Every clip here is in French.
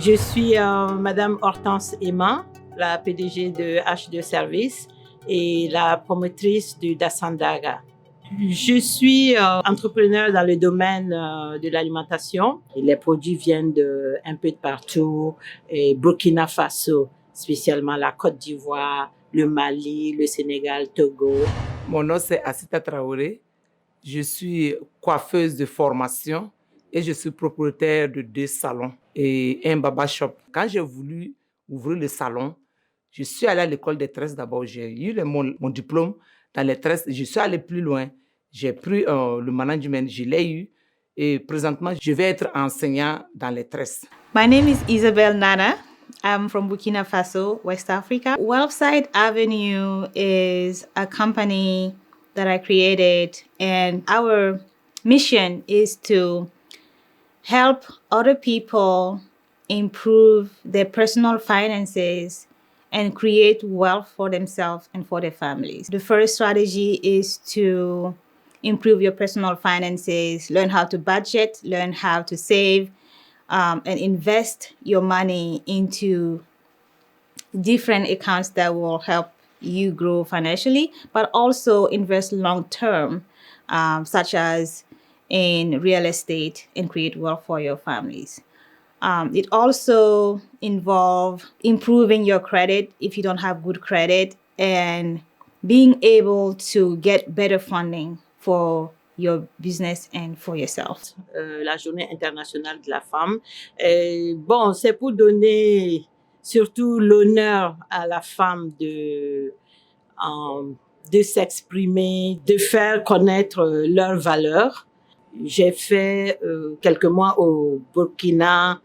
Je suis Madame Hortense Emma, la PDG de H2 Service et la promotrice du Dasandaga. Je suis entrepreneur dans le domaine de l'alimentation. Les produits viennent un peu de partout, et Burkina Faso, spécialement la Côte d'Ivoire, le Mali, le Sénégal, Togo. Mon nom c'est Assita Traoré. Je suis coiffeuse de formation et je suis propriétaire de 2 salons et un baba shop. Quand j'ai voulu ouvrir le salon, je suis allée à l'école des tresses d'abord. J'ai eu mon diplôme dans les tresses. Je suis allée plus loin. J'ai pris le management, je l'ai eu. Et présentement, je vais être enseignant dans les tresses. My name is Isabel Nana. I'm from Burkina Faso, West Africa. Wellside Avenue is a company that I created, and our mission is to help other people improve their personal finances and create wealth for themselves and for their families. The first strategy is to improve your personal finances, learn how to budget, learn how to save, and invest your money into different accounts that will help you grow financially, but also invest long term, such as in real estate, and create wealth for your families. It also involves improving your credit if you don't have good credit, and being able to get better funding for your business and for yourself. La Journée internationale de la femme. Bon, c'est pour donner surtout l'honneur à la femme de s'exprimer, de faire connaître leurs valeurs. J'ai fait quelques mois au Burkina,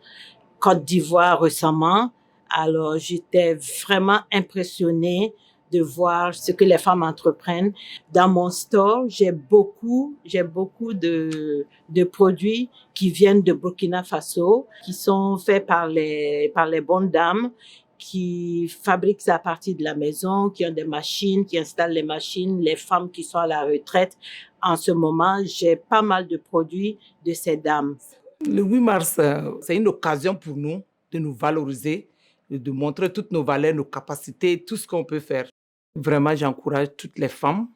Côte d'Ivoire récemment. Alors, j'étais vraiment impressionnée de voir ce que les femmes entreprennent. Dans mon store, j'ai beaucoup de produits qui viennent de Burkina Faso, qui sont faits par les bonnes dames, qui fabriquent ça à partir de la maison, qui ont des machines, qui installent les machines, les femmes qui sont à la retraite. En ce moment, j'ai pas mal de produits de ces dames. Le 8 mars, c'est une occasion pour nous de nous valoriser, de montrer toutes nos valeurs, nos capacités, tout ce qu'on peut faire. Vraiment, j'encourage toutes les femmes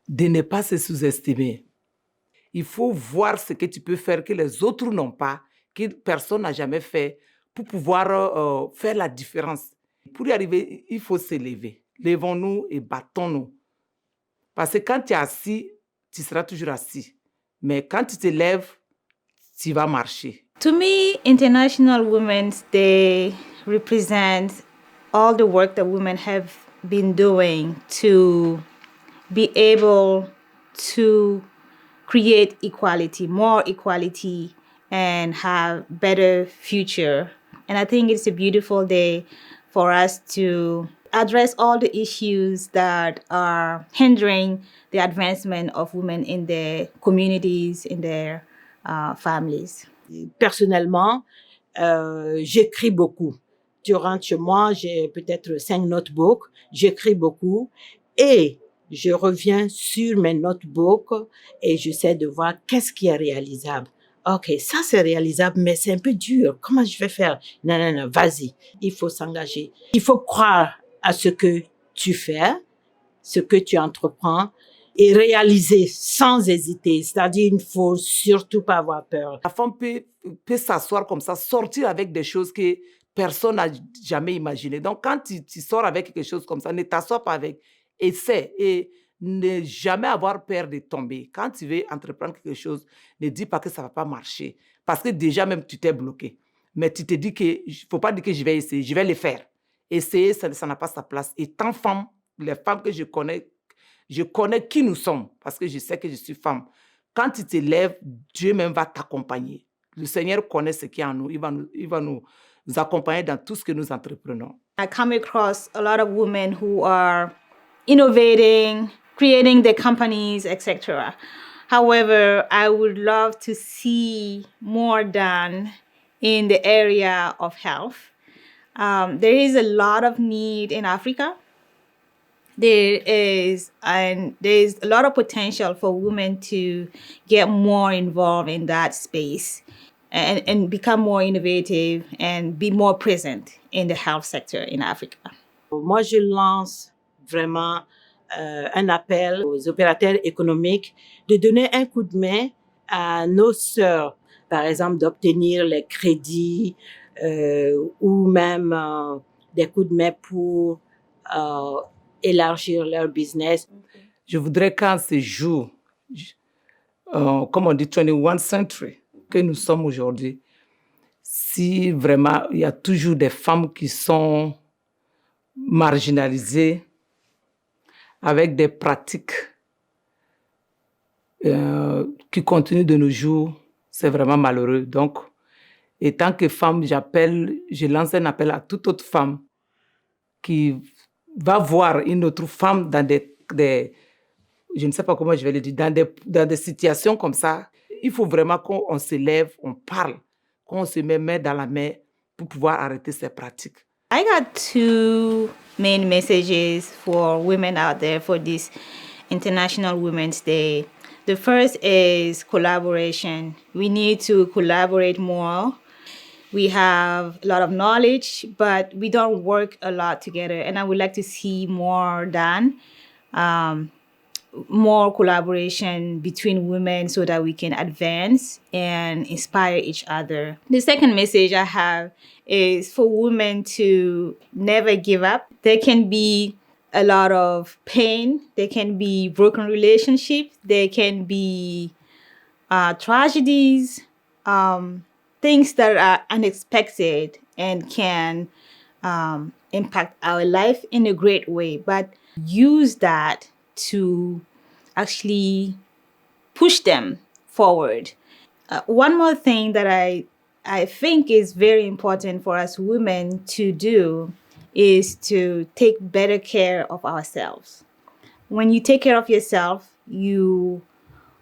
de ne pas se sous-estimer. Il faut voir ce que tu peux faire que les autres n'ont pas, que personne n'a jamais fait, pour pouvoir faire la différence. Pour y arriver, il faut se lever. Levons-nous et battons-nous. Parce que quand tu es assis, tu seras toujours assis. Mais quand tu te lèves, tu vas marcher. To me, International Women's Day represents all the work that women have been doing to be able to create equality, more equality, and have better future. And I think it's a beautiful day for us to address all the issues that are hindering the advancement of women in their communities, in their families. Personnellement, j'écris beaucoup. Tu rentres chez moi, j'ai peut-être 5 notebooks, j'écris beaucoup et je reviens sur mes notebooks et j'essaie de voir qu'est-ce qui est réalisable. OK, ça c'est réalisable, mais c'est un peu dur. Comment je vais faire? Non, vas-y. Il faut s'engager. Il faut croire à ce que tu fais, ce que tu entreprends et réaliser sans hésiter. C'est-à-dire, il ne faut surtout pas avoir peur. La femme peut s'asseoir comme ça, sortir avec des choses que personne n'a jamais imaginées. Donc, quand tu sors avec quelque chose comme ça, ne t'assois pas avec. Essaie et ne jamais avoir peur de tomber. Quand tu veux entreprendre quelque chose, ne dis pas que ça ne va pas marcher. Parce que déjà même, tu t'es bloqué. Mais tu te dis qu'il ne faut pas dire que je vais essayer, je vais le faire. Essayer, ça n'a pas sa place. Et tant femme, les femmes que je connais qui nous sommes, parce que je sais que je suis femme. Quand tu te lèves, Dieu même va t'accompagner. Le Seigneur connaît ce qu'il y a en nous. Il va nous accompagner dans tout ce que nous entreprenons. I come across a lot of women who are innovating, creating their companies, etc. However, I would love to see more done in the area of health. There is a lot of need in Africa. There's a lot of potential for women to get more involved in that space. and become more innovative and be more present in the health sector in Africa? Moi, je lance vraiment un appel aux opérateurs économiques de donner un coup de main à nos sœurs, par exemple d'obtenir les crédits ou même des coups de main pour élargir leur business. Je voudrais qu'en ce jour, comme on dit, 21st century, que nous sommes aujourd'hui, si vraiment il y a toujours des femmes qui sont marginalisées avec des pratiques qui continuent de nos jours, c'est vraiment malheureux. Donc, et tant que femme, je lance un appel à toute autre femme qui va voir une autre femme dans je ne sais pas comment je vais le dire, dans des situations comme ça. Il faut vraiment qu'on se lève, on parle, qu'on se met main dans la main pour pouvoir arrêter ces pratiques. I got two main messages for women out there for this International Women's Day. The first is collaboration. We need to collaborate more. We have a lot of knowledge, but we don't work a lot together. And I would like to see more done, more collaboration between women so that we can advance and inspire each other. The second message I have is for women to never give up. There can be a lot of pain. There can be broken relationships. There can be tragedies, things that are unexpected and can impact our life in a great way. But use that to actually push them forward. One more thing that I think is very important for us women to do is to take better care of ourselves. When you take care of yourself, you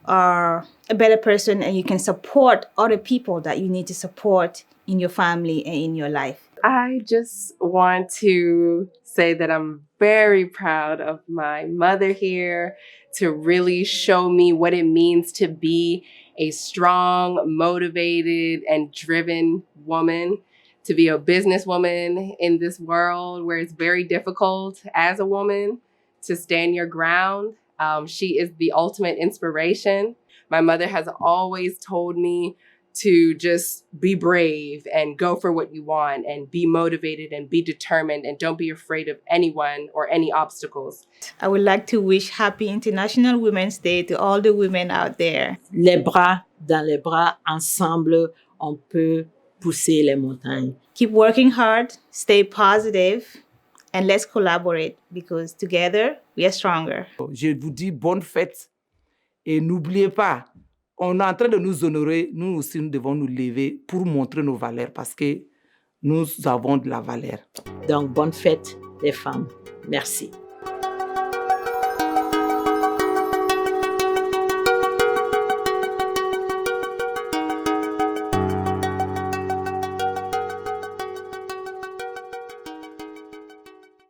are a better person and you can support other people that you need to support in your family and in your life. I just want to say that I'm very proud of my mother here to really show me what it means to be a strong, motivated, and driven woman, to be a businesswoman in this world where it's very difficult as a woman to stand your ground. She is the ultimate inspiration. My mother has always told me to just be brave and go for what you want and be motivated and be determined and don't be afraid of anyone or any obstacles. I would like to wish happy International Women's Day to all the women out there. Les bras dans les bras, ensemble, on peut pousser les montagnes. Keep working hard, stay positive, and let's collaborate because together we are stronger. Je vous dis bonne fête et n'oubliez pas, on est en train de nous honorer, nous aussi nous devons nous lever pour montrer nos valeurs parce que nous avons de la valeur. Donc, bonne fête les femmes. Merci.